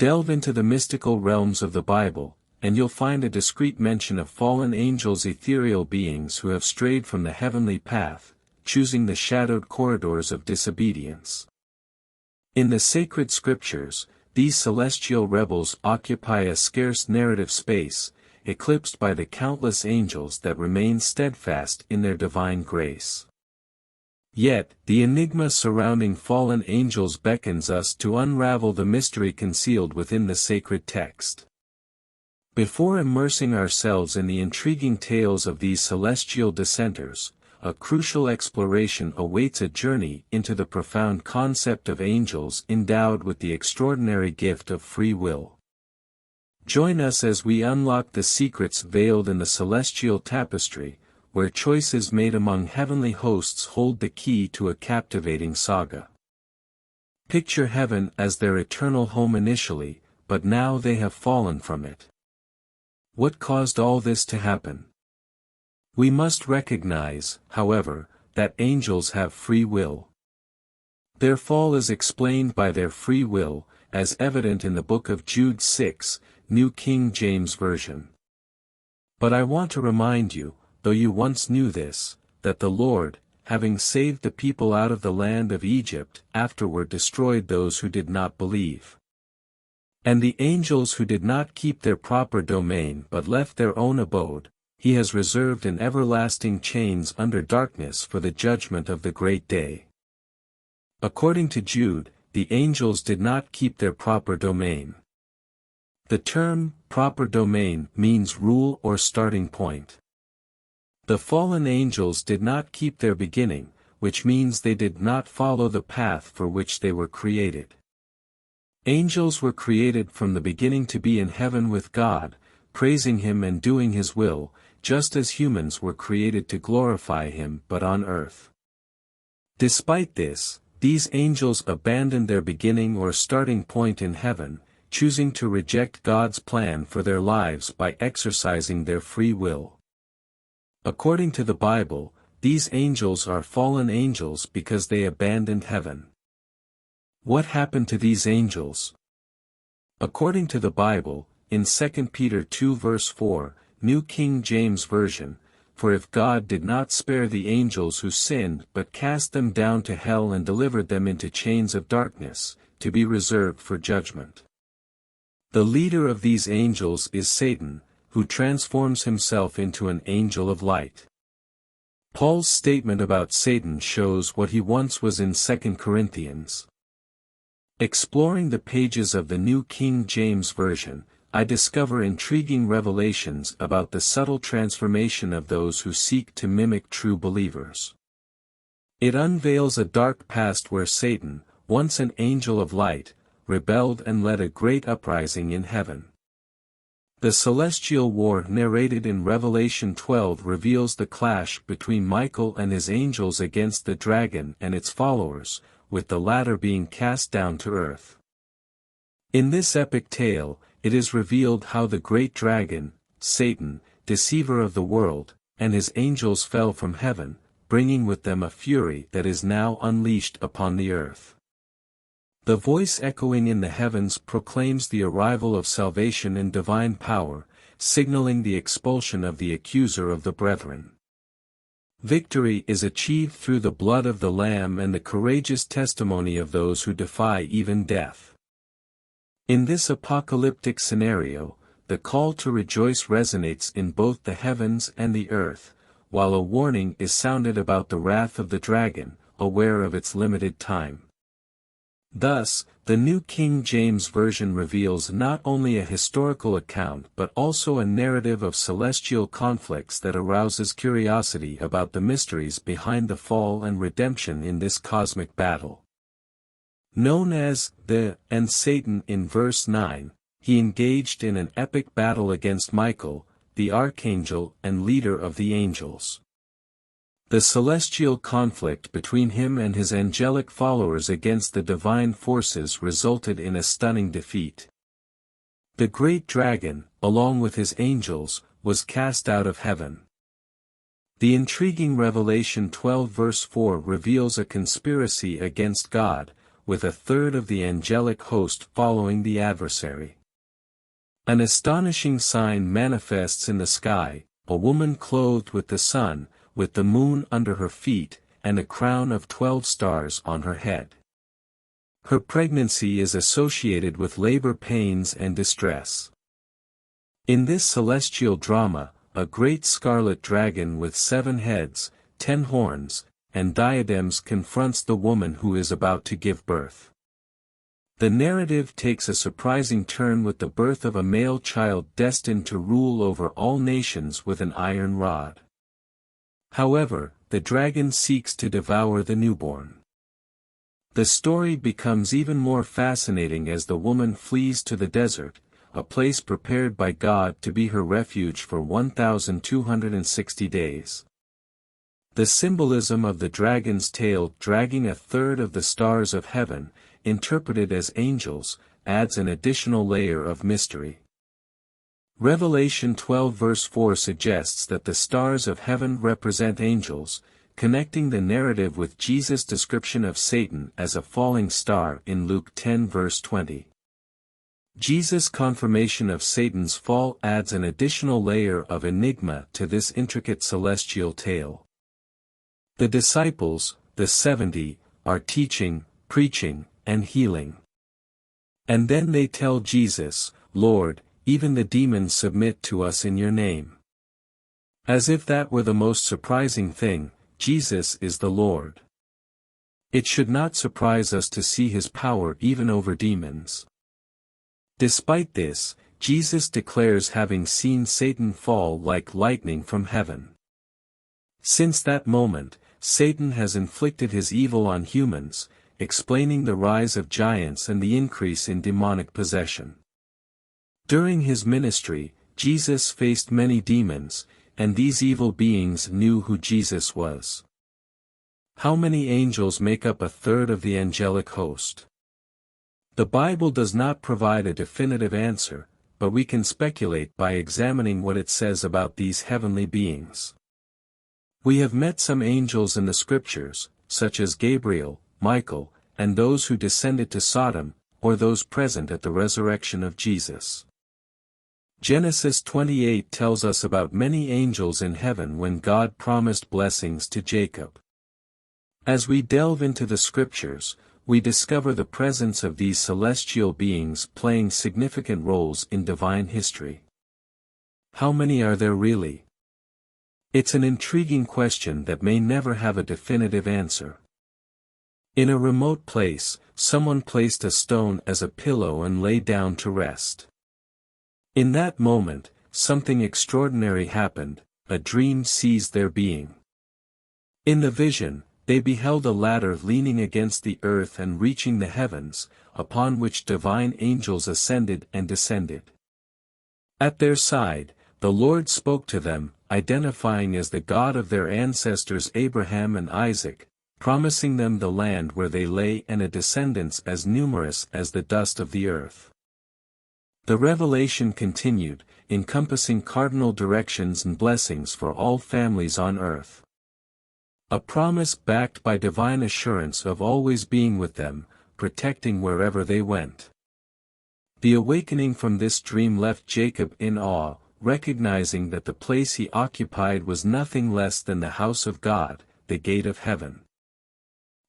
Delve into the mystical realms of the Bible, and you'll find a discreet mention of fallen angels, ethereal beings who have strayed from the heavenly path, choosing the shadowed corridors of disobedience. In the sacred scriptures, these celestial rebels occupy a scarce narrative space, eclipsed by the countless angels that remain steadfast in their divine grace. Yet, the enigma surrounding fallen angels beckons us to unravel the mystery concealed within the sacred text. Before immersing ourselves in the intriguing tales of these celestial dissenters, a crucial exploration awaits: a journey into the profound concept of angels endowed with the extraordinary gift of free will. Join us as we unlock the secrets veiled in the celestial tapestry, where choices made among heavenly hosts hold the key to a captivating saga. Picture heaven as their eternal home initially, but now they have fallen from it. What caused all this to happen? We must recognize, however, that angels have free will. Their fall is explained by their free will, as evident in the book of Jude 6, New King James Version. But I want to remind you, though you once knew this, that the Lord, having saved the people out of the land of Egypt, afterward destroyed those who did not believe. And the angels who did not keep their proper domain but left their own abode, he has reserved in everlasting chains under darkness for the judgment of the great day. According to Jude, the angels did not keep their proper domain. The term, proper domain, means rule or starting point. The fallen angels did not keep their beginning, which means they did not follow the path for which they were created. Angels were created from the beginning to be in heaven with God, praising Him and doing His will, just as humans were created to glorify Him but on earth. Despite this, these angels abandoned their beginning or starting point in heaven, choosing to reject God's plan for their lives by exercising their free will. According to the Bible, these angels are fallen angels because they abandoned heaven. What happened to these angels? According to the Bible, in 2 Peter 2 verse 4, New King James Version, "For if God did not spare the angels who sinned but cast them down to hell and delivered them into chains of darkness, to be reserved for judgment." The leader of these angels is Satan, who transforms himself into an angel of light. Paul's statement about Satan shows what he once was in 2 Corinthians. Exploring the pages of the New King James Version, I discover intriguing revelations about the subtle transformation of those who seek to mimic true believers. It unveils a dark past where Satan, once an angel of light, rebelled and led a great uprising in heaven. The celestial war narrated in Revelation 12 reveals the clash between Michael and his angels against the dragon and its followers, with the latter being cast down to earth. In this epic tale, it is revealed how the great dragon, Satan, deceiver of the world, and his angels fell from heaven, bringing with them a fury that is now unleashed upon the earth. The voice echoing in the heavens proclaims the arrival of salvation and divine power, signaling the expulsion of the accuser of the brethren. Victory is achieved through the blood of the Lamb and the courageous testimony of those who defy even death. In this apocalyptic scenario, the call to rejoice resonates in both the heavens and the earth, while a warning is sounded about the wrath of the dragon, aware of its limited time. Thus, the New King James Version reveals not only a historical account but also a narrative of celestial conflicts that arouses curiosity about the mysteries behind the fall and redemption in this cosmic battle. Known as the and Satan in verse 9, he engaged in an epic battle against Michael, the archangel and leader of the angels. The celestial conflict between him and his angelic followers against the divine forces resulted in a stunning defeat. The great dragon, along with his angels, was cast out of heaven. The intriguing Revelation 12 verse 4 reveals a conspiracy against God, with a third of the angelic host following the adversary. An astonishing sign manifests in the sky, a woman clothed with the sun, with the moon under her feet, and a crown of 12 stars on her head. Her pregnancy is associated with labor pains and distress. In this celestial drama, a great scarlet dragon with 7 heads, 10 horns, and diadems confronts the woman who is about to give birth. The narrative takes a surprising turn with the birth of a male child destined to rule over all nations with an iron rod. However, the dragon seeks to devour the newborn. The story becomes even more fascinating as the woman flees to the desert, a place prepared by God to be her refuge for 1,260 days. The symbolism of the dragon's tail dragging a third of the stars of heaven, interpreted as angels, adds an additional layer of mystery. Revelation 12 verse 4 suggests that the stars of heaven represent angels, connecting the narrative with Jesus' description of Satan as a falling star in Luke 10 verse 20. Jesus' confirmation of Satan's fall adds an additional layer of enigma to this intricate celestial tale. The disciples, the 70, are teaching, preaching, and healing. And then they tell Jesus, "Lord, even the demons submit to us in your name." As if that were the most surprising thing, Jesus is the Lord. It should not surprise us to see his power even over demons. Despite this, Jesus declares having seen Satan fall like lightning from heaven. Since that moment, Satan has inflicted his evil on humans, explaining the rise of giants and the increase in demonic possession. During his ministry, Jesus faced many demons, and these evil beings knew who Jesus was. How many angels make up a third of the angelic host? The Bible does not provide a definitive answer, but we can speculate by examining what it says about these heavenly beings. We have met some angels in the scriptures, such as Gabriel, Michael, and those who descended to Sodom, or those present at the resurrection of Jesus. Genesis 28 tells us about many angels in heaven when God promised blessings to Jacob. As we delve into the scriptures, we discover the presence of these celestial beings playing significant roles in divine history. How many are there really? It's an intriguing question that may never have a definitive answer. In a remote place, someone placed a stone as a pillow and lay down to rest. In that moment, something extraordinary happened, a dream seized their being. In the vision, they beheld a ladder leaning against the earth and reaching the heavens, upon which divine angels ascended and descended. At their side, the Lord spoke to them, identifying as the God of their ancestors Abraham and Isaac, promising them the land where they lay and a descendants as numerous as the dust of the earth. The revelation continued, encompassing cardinal directions and blessings for all families on earth. A promise backed by divine assurance of always being with them, protecting wherever they went. The awakening from this dream left Jacob in awe, recognizing that the place he occupied was nothing less than the house of God, the gate of heaven.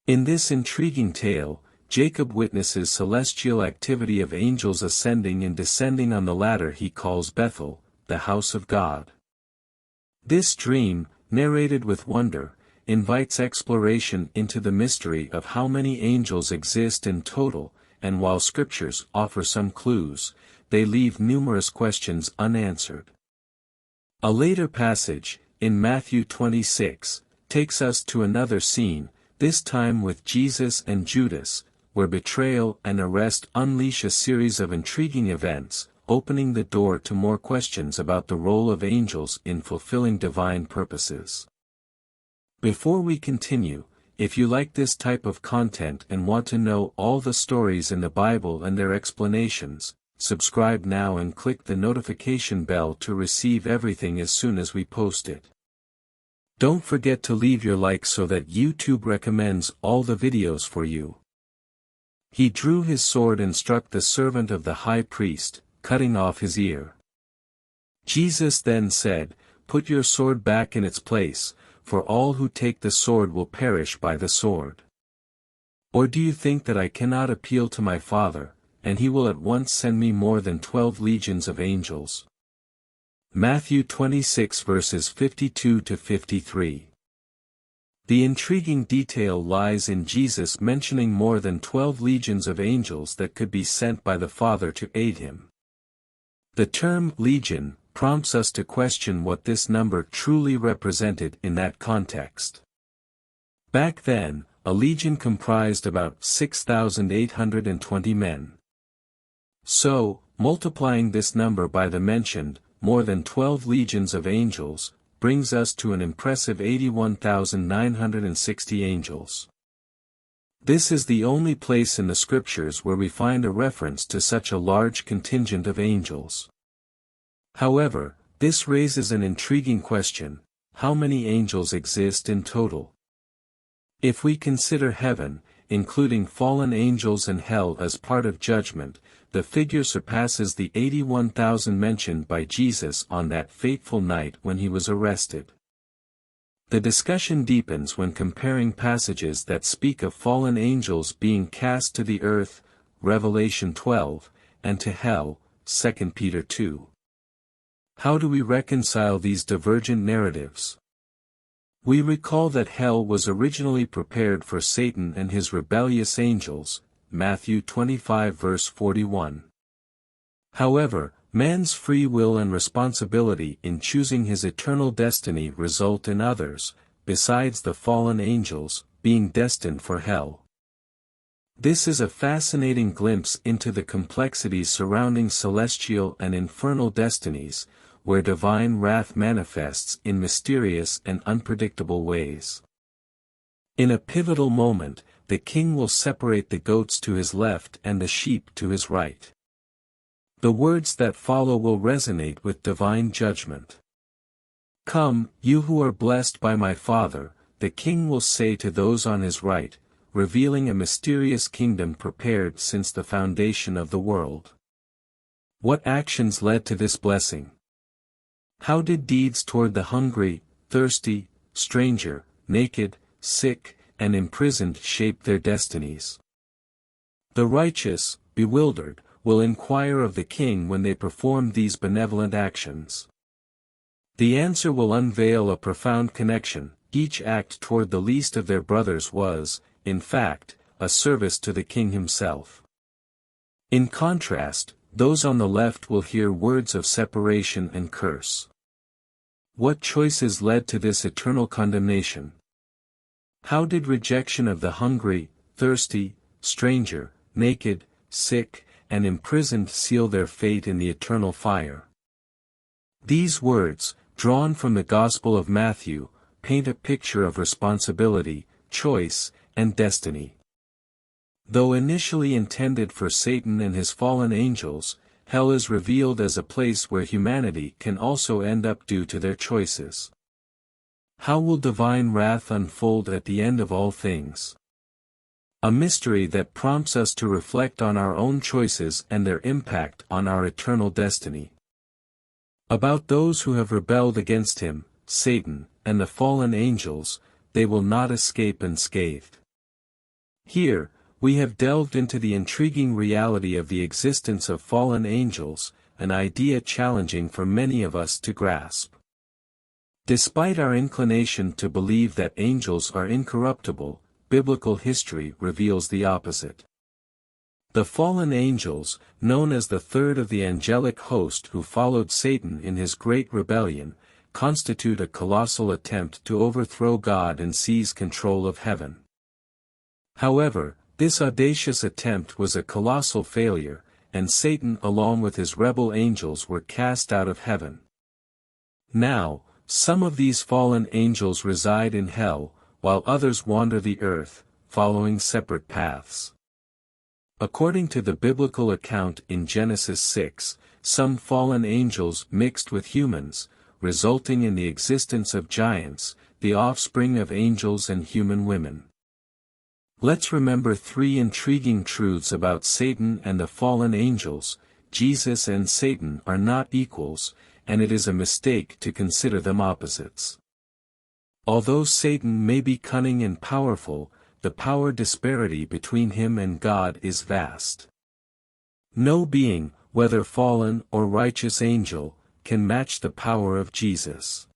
In this intriguing tale, Jacob witnesses celestial activity of angels ascending and descending on the ladder he calls Bethel, the house of God. This dream, narrated with wonder, invites exploration into the mystery of how many angels exist in total, and while scriptures offer some clues, they leave numerous questions unanswered. A later passage, in Matthew 26, takes us to another scene, this time with Jesus and Judas, where betrayal and arrest unleash a series of intriguing events, opening the door to more questions about the role of angels in fulfilling divine purposes. Before we continue, if you like this type of content and want to know all the stories in the Bible and their explanations, subscribe now and click the notification bell to receive everything as soon as we post it. Don't forget to leave your like so that YouTube recommends all the videos for you. He drew his sword and struck the servant of the high priest, cutting off his ear. Jesus then said, "Put your sword back in its place, for all who take the sword will perish by the sword. Or do you think that I cannot appeal to my Father, and he will at once send me more than 12 legions of angels?" Matthew 26 verses 52 to 53. The intriguing detail lies in Jesus mentioning more than 12 legions of angels that could be sent by the Father to aid him. The term legion prompts us to question what this number truly represented in that context. Back then, a legion comprised about 6,820 men. So, multiplying this number by the mentioned, more than 12 legions of angels, brings us to an impressive 81,960 angels. This is the only place in the scriptures where we find a reference to such a large contingent of angels. However, this raises an intriguing question: how many angels exist in total? If we consider heaven, including fallen angels and hell as part of judgment, the figure surpasses the 81,000 mentioned by Jesus on that fateful night when he was arrested. The discussion deepens when comparing passages that speak of fallen angels being cast to the earth, Revelation 12, and to hell, 2 Peter 2. How do we reconcile these divergent narratives? We recall that hell was originally prepared for Satan and his rebellious angels, Matthew 25 verse 41. However, man's free will and responsibility in choosing his eternal destiny result in others, besides the fallen angels, being destined for hell. This is a fascinating glimpse into the complexities surrounding celestial and infernal destinies, where divine wrath manifests in mysterious and unpredictable ways. In a pivotal moment, the king will separate the goats to his left and the sheep to his right. The words that follow will resonate with divine judgment. "Come, you who are blessed by my Father," the king will say to those on his right, revealing a mysterious kingdom prepared since the foundation of the world. What actions led to this blessing? How did deeds toward the hungry, thirsty, stranger, naked, sick, and imprisoned shape their destinies? The righteous, bewildered, will inquire of the king when they perform these benevolent actions. The answer will unveil a profound connection: each act toward the least of their brothers was, in fact, a service to the king himself. In contrast, those on the left will hear words of separation and curse. What choices led to this eternal condemnation? How did rejection of the hungry, thirsty, stranger, naked, sick, and imprisoned seal their fate in the eternal fire? These words, drawn from the Gospel of Matthew, paint a picture of responsibility, choice, and destiny. Though initially intended for Satan and his fallen angels, hell is revealed as a place where humanity can also end up due to their choices. How will divine wrath unfold at the end of all things? A mystery that prompts us to reflect on our own choices and their impact on our eternal destiny. About those who have rebelled against him, Satan, and the fallen angels, they will not escape unscathed. Here, we have delved into the intriguing reality of the existence of fallen angels, an idea challenging for many of us to grasp. Despite our inclination to believe that angels are incorruptible, biblical history reveals the opposite. The fallen angels, known as the third of the angelic host who followed Satan in his great rebellion, constitute a colossal attempt to overthrow God and seize control of heaven. However, this audacious attempt was a colossal failure, and Satan along with his rebel angels were cast out of heaven. Now, some of these fallen angels reside in hell, while others wander the earth, following separate paths. According to the biblical account in Genesis 6, some fallen angels mixed with humans, resulting in the existence of giants, the offspring of angels and human women. Let's remember three intriguing truths about Satan and the fallen angels. Jesus and Satan are not equals, and it is a mistake to consider them opposites. Although Satan may be cunning and powerful, the power disparity between him and God is vast. No being, whether fallen or righteous angel, can match the power of Jesus.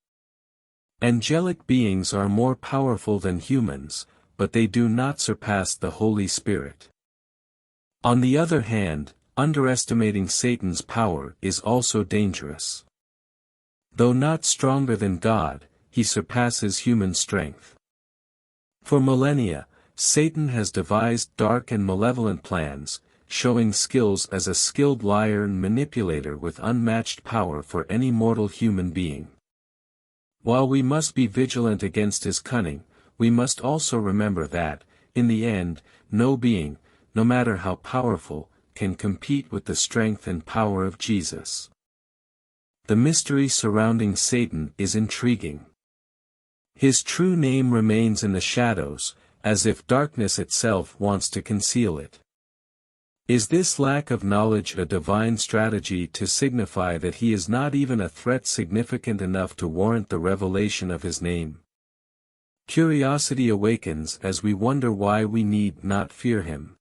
Angelic beings are more powerful than humans, but they do not surpass the Holy Spirit. On the other hand, underestimating Satan's power is also dangerous. Though not stronger than God, he surpasses human strength. For millennia, Satan has devised dark and malevolent plans, showing skills as a skilled liar and manipulator with unmatched power for any mortal human being. While we must be vigilant against his cunning, we must also remember that, in the end, no being, no matter how powerful, can compete with the strength and power of Jesus. The mystery surrounding Satan is intriguing. His true name remains in the shadows, as if darkness itself wants to conceal it. Is this lack of knowledge a divine strategy to signify that he is not even a threat significant enough to warrant the revelation of his name? Curiosity awakens as we wonder why we need not fear him.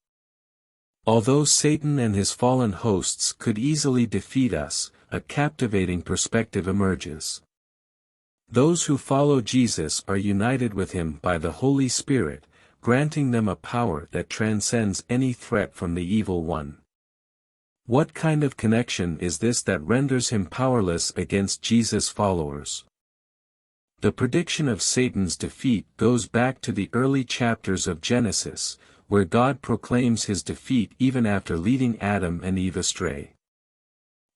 Although Satan and his fallen hosts could easily defeat us, a captivating perspective emerges. Those who follow Jesus are united with him by the Holy Spirit, granting them a power that transcends any threat from the evil one. What kind of connection is this that renders him powerless against Jesus' followers? The prediction of Satan's defeat goes back to the early chapters of Genesis, where God proclaims his defeat even after leading Adam and Eve astray.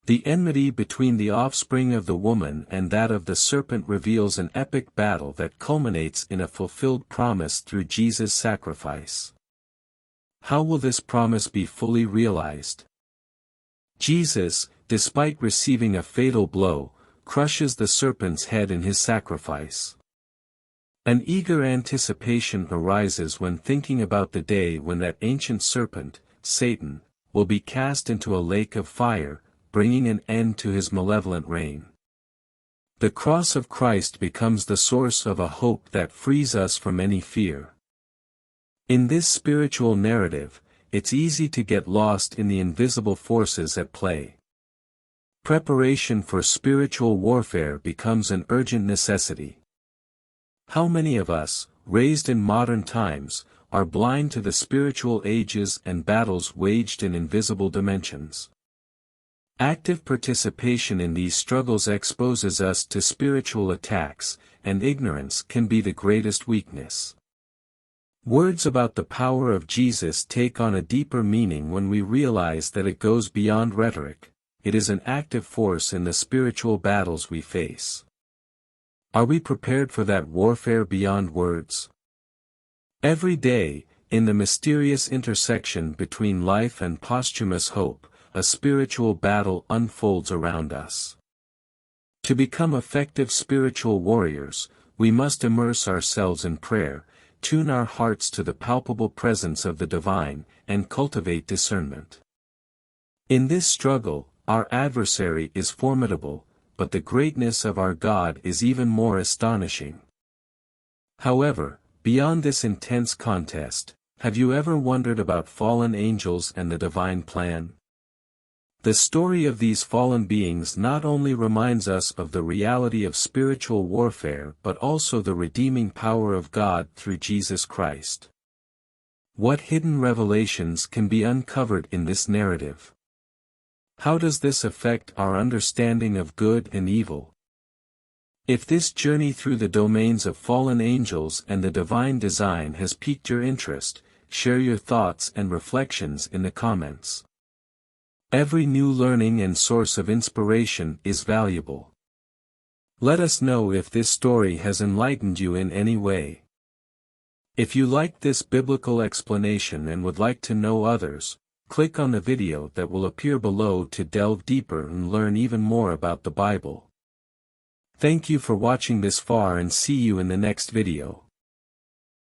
The enmity between the offspring of the woman and that of the serpent reveals an epic battle that culminates in a fulfilled promise through Jesus' sacrifice. How will this promise be fully realized? Jesus, despite receiving a fatal blow, crushes the serpent's head in his sacrifice. An eager anticipation arises when thinking about the day when that ancient serpent, Satan, will be cast into a lake of fire, bringing an end to his malevolent reign. The cross of Christ becomes the source of a hope that frees us from any fear. In this spiritual narrative, it's easy to get lost in the invisible forces at play. Preparation for spiritual warfare becomes an urgent necessity. How many of us, raised in modern times, are blind to the spiritual ages and battles waged in invisible dimensions? Active participation in these struggles exposes us to spiritual attacks, and ignorance can be the greatest weakness. Words about the power of Jesus take on a deeper meaning when we realize that it goes beyond rhetoric. It is an active force in the spiritual battles we face. Are we prepared for that warfare beyond words? Every day, in the mysterious intersection between life and posthumous hope, a spiritual battle unfolds around us. To become effective spiritual warriors, we must immerse ourselves in prayer, tune our hearts to the palpable presence of the divine, and cultivate discernment. In this struggle, our adversary is formidable, but the greatness of our God is even more astonishing. However, beyond this intense contest, have you ever wondered about fallen angels and the divine plan? The story of these fallen beings not only reminds us of the reality of spiritual warfare but also the redeeming power of God through Jesus Christ. What hidden revelations can be uncovered in this narrative? How does this affect our understanding of good and evil? If this journey through the domains of fallen angels and the divine design has piqued your interest, share your thoughts and reflections in the comments. Every new learning and source of inspiration is valuable. Let us know if this story has enlightened you in any way. If you liked this biblical explanation and would like to know others, click on the video that will appear below to delve deeper and learn even more about the Bible. Thank you for watching this far and see you in the next video.